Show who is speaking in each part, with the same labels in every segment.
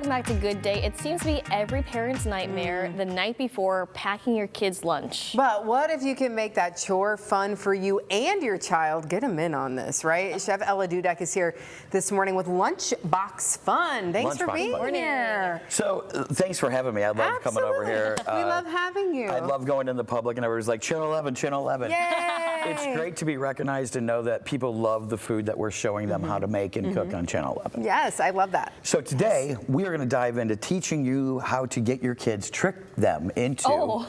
Speaker 1: Welcome back to Good Day. It seems to be every parent's nightmare the night before packing your kid's lunch.
Speaker 2: But what if you can make that chore fun for you and your child? Get them in on this, right? Chef Ella Dudek is here this morning with Lunchbox Fun. Thanks for being here.
Speaker 3: So thanks for having me. I love coming over here.
Speaker 2: We love having you.
Speaker 3: I love going in the public and everybody's like, Channel 11, Channel 11.
Speaker 2: Yay!
Speaker 3: It's great to be recognized and know that people love the food that we're showing them how to make and cook on Channel 11.
Speaker 2: Yes, I love that.
Speaker 3: So today, we are going to dive into teaching you how to get your kids, trick them into,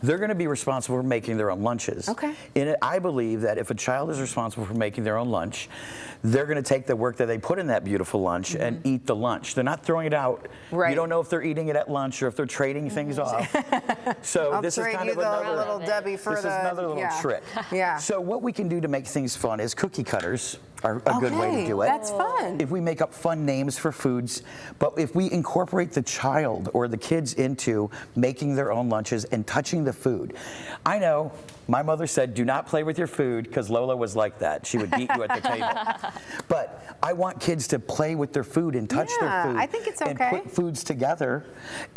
Speaker 3: they're going to be responsible for making their own lunches.
Speaker 2: Okay.
Speaker 3: And I believe that if a child is responsible for making their own lunch, they're going to take the work that they put in that beautiful lunch and eat the lunch. They're not throwing it out.
Speaker 2: Right.
Speaker 3: You don't know if they're eating it at lunch or if they're trading things off. So this is kind of another
Speaker 2: little Debbie for
Speaker 3: this is another little trick.
Speaker 2: Yeah.
Speaker 3: So what we can do to make things fun is cookie cutters are a good way to do it.
Speaker 2: That's fun.
Speaker 3: If we make up fun names for foods, but if we incorporate the child or the kids into making their own lunches and touching the food. I know my mother said, do not play with your food, because Lola was like that. She would beat you at the table. But I want kids to play with their food and touch their food.
Speaker 2: I think it's okay.
Speaker 3: And put foods together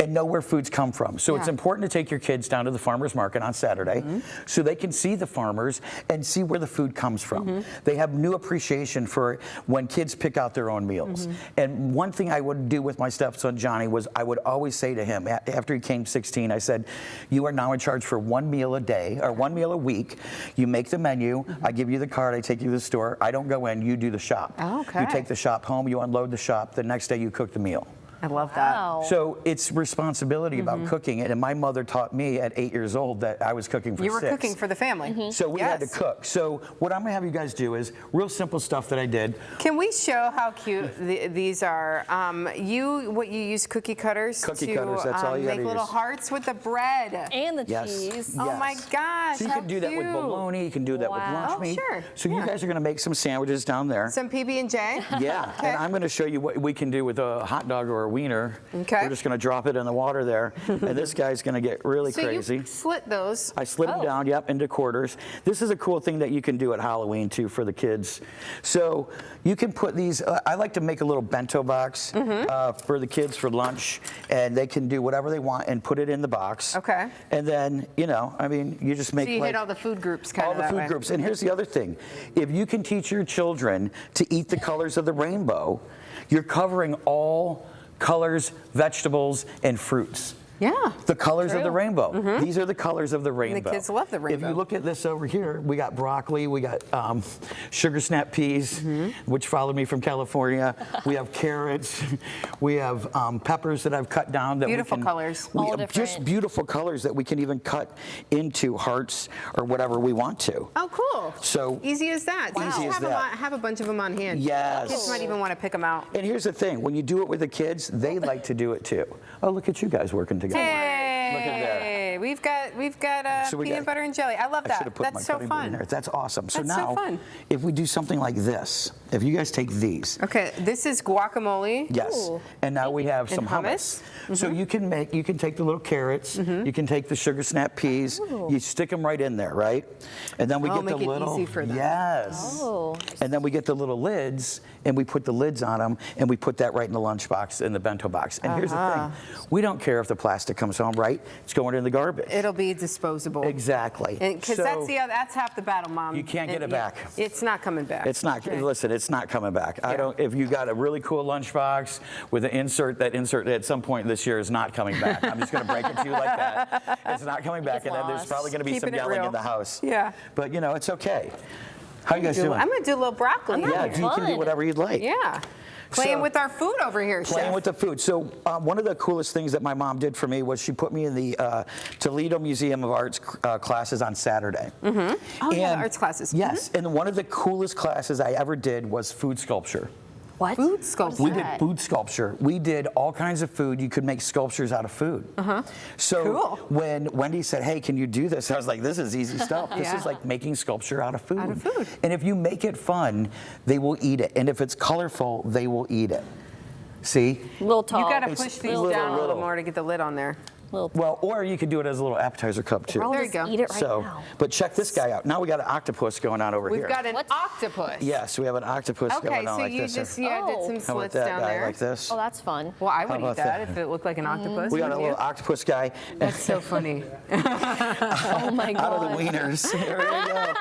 Speaker 3: and know where foods come from. So it's important to take your kids down to the farmer's market on Saturday so they can see the farmers and see where the food comes from. They have new appreciation for when kids pick out their own meals. And one thing I would do with my stepson Johnny was I would always say to him, after he came 16, I said, you are now in charge for one meal a day, or one meal a week. You make the menu, I give you the card, I take you to the store, I don't go in, you do the shop.
Speaker 2: Okay.
Speaker 3: You take the shop home, you unload the shop, the next day you cook the meal.
Speaker 2: I love that.
Speaker 1: Wow.
Speaker 3: So it's responsibility about cooking it, and my mother taught me at 8 years old that I was cooking for 6.
Speaker 2: You were cooking for the family.
Speaker 3: So we had to cook. So what I'm gonna have you guys do is real simple stuff that I did.
Speaker 2: Can we show how cute these are? You use cookie cutters
Speaker 3: Cookie cutters, that's all you gotta
Speaker 2: make little
Speaker 3: use.
Speaker 2: hearts with the bread.
Speaker 1: And the
Speaker 3: Yes.
Speaker 1: cheese.
Speaker 2: Oh my gosh,
Speaker 3: So you
Speaker 2: how
Speaker 3: can do that with
Speaker 2: cute.
Speaker 3: bologna, you can do that with lunch meat.
Speaker 2: sure.
Speaker 3: So you guys are gonna make some sandwiches down there.
Speaker 2: Some PB&J?
Speaker 3: Yeah, and I'm gonna show you what we can do with a hot dog or a wiener.
Speaker 2: Okay.
Speaker 3: We're just gonna drop it in the water there, and this guy's gonna get really crazy.
Speaker 2: You slit those.
Speaker 3: I slid them down, into quarters. This is a cool thing that you can do at Halloween too for the kids. So you can put these, I like to make a little bento box for the kids for lunch, and they can do whatever they want and put it in the box.
Speaker 2: Okay.
Speaker 3: And then, I mean, you just make
Speaker 2: So you
Speaker 3: like
Speaker 2: hit all the food groups kind
Speaker 3: all
Speaker 2: of
Speaker 3: the
Speaker 2: that
Speaker 3: food
Speaker 2: way.
Speaker 3: groups. And here's the other thing. If you can teach your children to eat the colors of the rainbow, you're covering all colors, vegetables, and fruits.
Speaker 2: Yeah.
Speaker 3: The colors of the rainbow. These are the colors of the rainbow.
Speaker 2: kids love the rainbow.
Speaker 3: If you look at this over here, we got broccoli, we got sugar snap peas, which followed me from California. We have carrots, we have peppers that I've cut down. That
Speaker 2: Beautiful
Speaker 3: we can,
Speaker 2: colors.
Speaker 1: All
Speaker 3: just
Speaker 1: different.
Speaker 3: beautiful colors that we can even cut into hearts or whatever we want to.
Speaker 2: Oh, cool.
Speaker 3: So
Speaker 2: easy as that. So
Speaker 3: easy
Speaker 2: you
Speaker 3: as
Speaker 2: have,
Speaker 3: that.
Speaker 2: have a bunch of them on hand.
Speaker 3: Yes.
Speaker 2: Kids might even want to pick them out.
Speaker 3: And here's the thing, when you do it with the kids, they like to do it too. Oh, look at you guys working together.
Speaker 2: Hey,
Speaker 3: Look at that.
Speaker 2: we've got
Speaker 3: So we
Speaker 2: peanut
Speaker 3: got-
Speaker 2: butter and jelly. I love
Speaker 3: I should
Speaker 2: that.
Speaker 3: have put my
Speaker 2: That's so
Speaker 3: cutting board in
Speaker 2: fun.
Speaker 3: there. That's awesome. So
Speaker 2: That's so
Speaker 3: now,
Speaker 2: fun.
Speaker 3: if we do something like this, if you guys take these,
Speaker 2: Okay, this is guacamole.
Speaker 3: yes,
Speaker 1: Ooh.
Speaker 3: and now we have some
Speaker 2: hummus.
Speaker 3: So you can take the little carrots, you can take the sugar snap peas, you stick them right in there, right? And then we get
Speaker 2: make
Speaker 3: the
Speaker 2: it
Speaker 3: little,
Speaker 2: easy for them.
Speaker 3: yes,
Speaker 1: Oh.
Speaker 3: and then we get the little lids, and we put the lids on them, and we put that right in the lunchbox, in the bento box. And here's the thing, we don't care if the plastic comes home, right? It's going in the garbage.
Speaker 2: It'll be disposable.
Speaker 3: Exactly.
Speaker 2: Because
Speaker 3: So
Speaker 2: that's half the battle, Mom.
Speaker 3: you can't get it back.
Speaker 2: It's not coming back.
Speaker 3: It's not. Listen, it's not coming back. I don't. If you got a really cool lunchbox with an insert, that insert at some point this year is not coming back. I'm just going to break it to you like that. It's not coming back,
Speaker 1: It's
Speaker 3: and then there's
Speaker 1: lost.
Speaker 3: probably going to be
Speaker 2: Keeping
Speaker 3: some
Speaker 2: it
Speaker 3: yelling
Speaker 2: real.
Speaker 3: in the house.
Speaker 2: Yeah.
Speaker 3: But it's okay. How you guys doing?
Speaker 2: I'm going to do a little broccoli.
Speaker 3: Yeah,
Speaker 1: having
Speaker 3: you can do
Speaker 1: fun.
Speaker 3: whatever you'd like.
Speaker 2: Yeah. Playing
Speaker 3: So-
Speaker 2: with our food over here,
Speaker 3: Playing
Speaker 2: Chef.
Speaker 3: with the food. So one of the coolest things that my mom did for me was she put me in the Toledo Museum of Art's classes on Saturday.
Speaker 2: Oh, yeah, the
Speaker 3: And-
Speaker 2: arts classes.
Speaker 3: Yes, and one of the coolest classes I ever did was food sculpture.
Speaker 1: What?
Speaker 2: Food sculpture.
Speaker 3: We did food sculpture. We did all kinds of food. You could make sculptures out of food. So
Speaker 2: Cool.
Speaker 3: when Wendy said, hey, can you do this? I was like, this is easy stuff. This
Speaker 2: Yeah.
Speaker 3: is like making sculpture out of food.
Speaker 2: Out of food.
Speaker 3: And if you make it fun, they will eat it. And if it's colorful, they will eat it. See?
Speaker 1: A little tall.
Speaker 2: You got to
Speaker 3: It's
Speaker 2: push these
Speaker 3: little,
Speaker 2: down a little
Speaker 3: little.
Speaker 2: more to get the lid on there.
Speaker 3: Well, or you could do it as a little appetizer cup too.
Speaker 1: I'll
Speaker 2: There
Speaker 1: just
Speaker 2: you go.
Speaker 1: eat it right
Speaker 3: So,
Speaker 1: now.
Speaker 3: but check this guy out. Now we got an octopus going on over here.
Speaker 2: We've got an
Speaker 1: What's-
Speaker 2: octopus.
Speaker 3: Yes, we have an octopus
Speaker 2: Okay,
Speaker 3: going on
Speaker 2: so
Speaker 3: like
Speaker 2: you
Speaker 3: this.
Speaker 2: just
Speaker 1: Oh.
Speaker 2: did some
Speaker 3: How about
Speaker 2: slits
Speaker 3: that
Speaker 2: down
Speaker 3: guy
Speaker 2: there.
Speaker 3: like this?
Speaker 1: Oh, that's fun.
Speaker 2: Well, I would
Speaker 3: How
Speaker 2: eat
Speaker 3: about
Speaker 2: that
Speaker 3: that?
Speaker 2: if it looked like an octopus.
Speaker 3: We got a
Speaker 2: Would you?
Speaker 3: little octopus guy
Speaker 2: That's so funny.
Speaker 1: Oh my
Speaker 3: out of the
Speaker 1: god.
Speaker 3: wieners. There we go.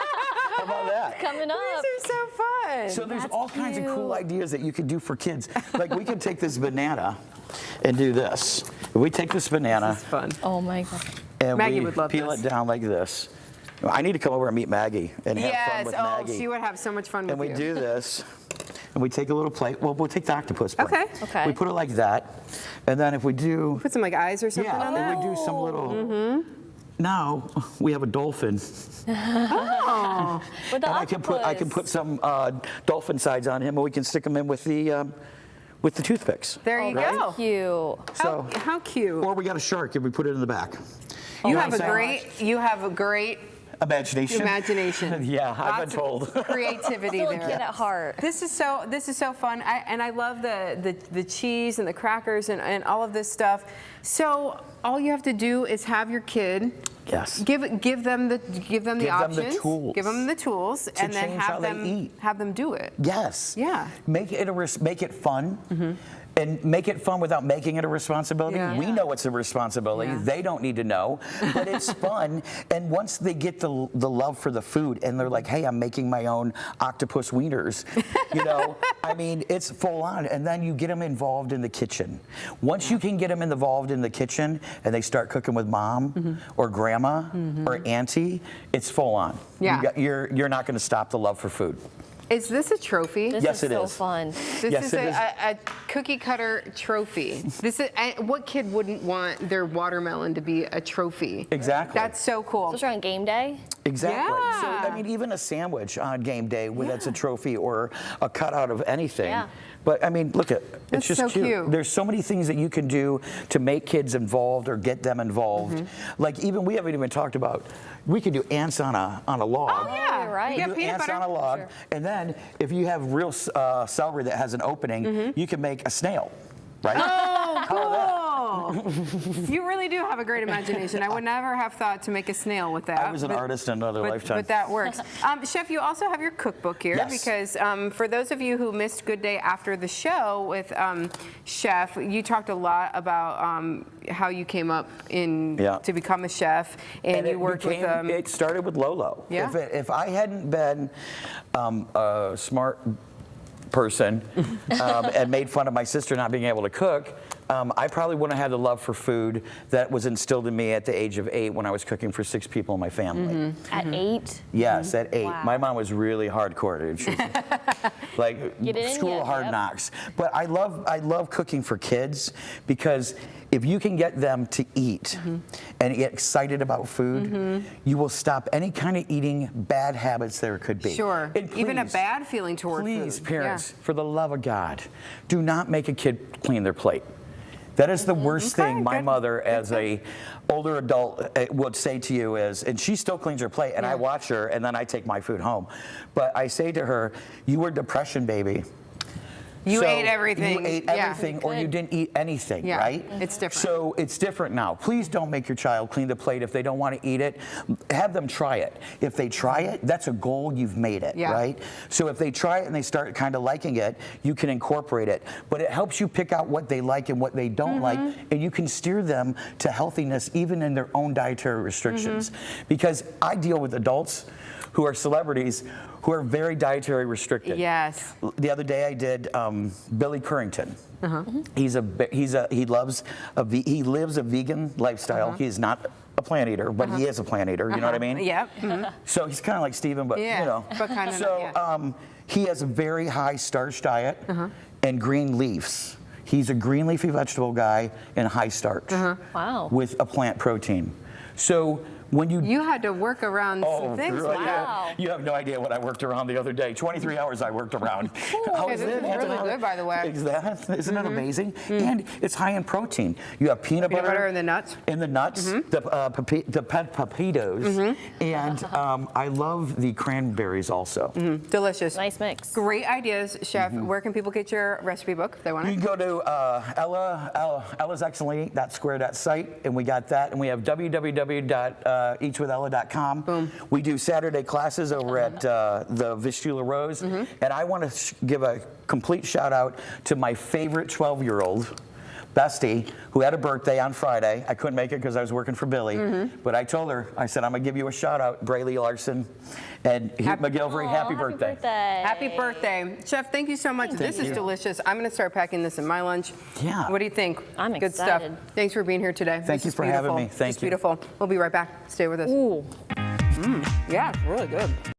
Speaker 3: How about that?
Speaker 1: Coming up.
Speaker 2: These are so fun.
Speaker 3: So there's
Speaker 1: That's
Speaker 3: all kinds of cool
Speaker 1: cute.
Speaker 3: ideas that you could do for kids. Like we could take this banana and do this. If we take this banana
Speaker 2: It's fun.
Speaker 1: Oh my god.
Speaker 3: and
Speaker 2: Maggie
Speaker 3: we
Speaker 2: would love
Speaker 3: peel
Speaker 2: this.
Speaker 3: it down like this. I need to come over and meet Maggie and have fun
Speaker 2: Yes.
Speaker 3: with
Speaker 2: Oh,
Speaker 3: Maggie.
Speaker 2: she would have so much fun
Speaker 3: And
Speaker 2: with
Speaker 3: we
Speaker 2: you.
Speaker 3: do this, and we take a little plate. Well, we'll take the octopus plate.
Speaker 2: Okay.
Speaker 1: Okay.
Speaker 3: We put it like that, and then if we do,
Speaker 2: Put some like eyes or something on
Speaker 3: yeah,
Speaker 2: there.
Speaker 3: if we do some little. Now we have a dolphin,
Speaker 2: Oh.
Speaker 1: With the
Speaker 3: and I can put some dolphin sides on him, and we can stick them in with the toothpicks.
Speaker 2: There you
Speaker 1: That's
Speaker 2: go.
Speaker 1: cute.
Speaker 3: So,
Speaker 2: How cute.
Speaker 3: or we got a shark, and we put it in the back.
Speaker 2: You
Speaker 3: know
Speaker 2: have
Speaker 3: what
Speaker 2: a
Speaker 3: I'm
Speaker 2: great. You have a great
Speaker 3: Imagination.
Speaker 2: imagination.
Speaker 3: Yeah, I've
Speaker 2: Lots
Speaker 3: been
Speaker 2: of
Speaker 3: told.
Speaker 2: creativity
Speaker 1: Still a
Speaker 2: there.
Speaker 1: kid at heart.
Speaker 2: This is so fun, and I love the cheese and the crackers and all of this stuff. So all you have to do is have your kid
Speaker 3: Yes.
Speaker 2: give them the
Speaker 3: Give them the
Speaker 2: options,
Speaker 3: tools.
Speaker 2: give them the tools, and then
Speaker 3: change how
Speaker 2: have
Speaker 3: they
Speaker 2: them
Speaker 3: eat.
Speaker 2: have them do it.
Speaker 3: Yes.
Speaker 2: Yeah.
Speaker 3: Make it fun. And make it fun without making it a responsibility.
Speaker 2: Yeah.
Speaker 3: We know it's a responsibility.
Speaker 2: Yeah.
Speaker 3: They don't need to know, but it's fun. And once they get the love for the food and they're like, hey, I'm making my own octopus wieners, I mean, it's full on. And then you get them involved in the kitchen. Once you can get them involved in the kitchen and they start cooking with mom or grandma or auntie, it's full on.
Speaker 2: Yeah.
Speaker 3: You're not going to stop the love for food.
Speaker 2: Is this a trophy?
Speaker 1: This
Speaker 3: Yes,
Speaker 1: is
Speaker 3: it
Speaker 1: so
Speaker 3: is.
Speaker 1: fun.
Speaker 2: This
Speaker 3: Yes,
Speaker 2: is
Speaker 3: it is.
Speaker 2: a cookie cutter trophy. This is what kid wouldn't want their watermelon to be a trophy?
Speaker 3: Exactly.
Speaker 2: That's so cool.
Speaker 1: Especially on game day.
Speaker 3: Exactly. So,
Speaker 2: Yeah.
Speaker 3: I mean, even a sandwich on game day, that's a trophy or a cutout of anything.
Speaker 1: Yeah.
Speaker 3: But I mean, look at
Speaker 2: That's
Speaker 3: it's just
Speaker 2: so cute.
Speaker 3: There's so many things that you can do to make kids involved or get them involved. Like even we haven't even talked about. We could do ants on a log.
Speaker 2: Oh yeah,
Speaker 1: you're right.
Speaker 2: You
Speaker 3: Do
Speaker 2: got peanut
Speaker 3: ants
Speaker 2: butter.
Speaker 3: on a log,
Speaker 1: Sure.
Speaker 3: and then if you have real celery that has an opening, you can make a snail, right?
Speaker 2: Oh, cool! You really do have a great imagination. I would never have thought to make a snail with that.
Speaker 3: I was an artist in another lifetime.
Speaker 2: But that works. Chef, you also have your cookbook here
Speaker 3: Yes.
Speaker 2: because for those of you who missed Good Day after the show with Chef, you talked a lot about how you came up to become a chef, and you worked with.
Speaker 3: It started with Lolo.
Speaker 2: Yeah.
Speaker 3: If I hadn't been a smart person and made fun of my sister not being able to cook, I probably wouldn't have had the love for food that was instilled in me at the age of 8 when I was cooking for 6 people in my family.
Speaker 1: At 8.
Speaker 3: Yes, at 8.
Speaker 1: Wow.
Speaker 3: My mom was really hardcore, dude. She was like
Speaker 1: Get it in
Speaker 3: school
Speaker 1: yet,
Speaker 3: of hard
Speaker 1: yep.
Speaker 3: knocks. But I love cooking for kids because if you can get them to eat and get excited about food, you will stop any kind of eating bad habits there could be.
Speaker 2: Sure.
Speaker 3: And
Speaker 2: Even a
Speaker 3: please,
Speaker 2: bad feeling toward
Speaker 3: Please,
Speaker 2: food.
Speaker 3: parents, for the love of God, do not make a kid clean their plate. That is the worst thing my
Speaker 2: good.
Speaker 3: mother, as a older adult, would say to you is, and she still cleans her plate, and I watch her, and then I take my food home. But I say to her, you were depression, baby.
Speaker 2: You
Speaker 3: So
Speaker 2: ate everything.
Speaker 3: You ate
Speaker 2: Yeah.
Speaker 3: everything, or you didn't eat anything,
Speaker 2: Yeah,
Speaker 3: right?
Speaker 2: it's different.
Speaker 3: So it's different now. Please don't make your child clean the plate if they don't want to eat it. Have them try it. If they try it, that's a goal, you've made it,
Speaker 2: Yeah.
Speaker 3: right? So if they try it and they start kind of liking it, you can incorporate it. But it helps you pick out what they like and what they don't like, and you can steer them to healthiness even in their own dietary restrictions. Because I deal with adults who are celebrities who are very dietary restricted.
Speaker 2: Yes.
Speaker 3: The other day I did Billy Currington. He lives a vegan lifestyle. He is not a plant eater, but he is a plant eater. You know what I mean?
Speaker 2: Yep.
Speaker 3: So he's kind of like Steven, but
Speaker 2: Yeah,
Speaker 3: you know.
Speaker 2: but kind of
Speaker 3: So
Speaker 2: not, yeah.
Speaker 3: he has a very high starch diet and green leaves. He's a green leafy vegetable guy and high starch
Speaker 1: Wow.
Speaker 3: with a plant protein. So when
Speaker 2: You had to work around some things
Speaker 3: girl,
Speaker 2: like that.
Speaker 1: Wow.
Speaker 3: You have no idea what I worked around the other day. 23 hours I worked around.
Speaker 2: Okay, this is really good, by the way.
Speaker 3: Isn't it amazing? And it's high in protein. You have peanut butter
Speaker 2: and the nuts.
Speaker 3: In the nuts, the pepitos, and I love the cranberries also.
Speaker 2: Delicious.
Speaker 1: Nice mix.
Speaker 2: Great ideas, Chef. Where can people get your recipe book if they want
Speaker 3: You
Speaker 2: it?
Speaker 3: can go to Ella's Excellent Eat, that square, that site, and we got that. And we have www.eatswithella.com.
Speaker 2: Boom.
Speaker 3: We do Saturday classes over at the Vistula Rose. And I want to give a complete shout out to my favorite 12-year-old, Bestie, who had a birthday on Friday. I couldn't make it because I was working for Billy. But I told her, I said, I'm going to give you a shout out, Brayley Larson and McGilvery. Happy birthday.
Speaker 2: Happy birthday. Chef, thank you so much. This is delicious. I'm going to start packing this in my lunch.
Speaker 3: Yeah.
Speaker 2: What do you think?
Speaker 1: I'm
Speaker 2: Good stuff.
Speaker 1: excited.
Speaker 2: Thanks for being here today.
Speaker 3: Thank you for having me. Thank
Speaker 2: It's
Speaker 3: you.
Speaker 2: beautiful. We'll be right back. Stay with us.
Speaker 1: Ooh.
Speaker 2: Yeah, it's really good.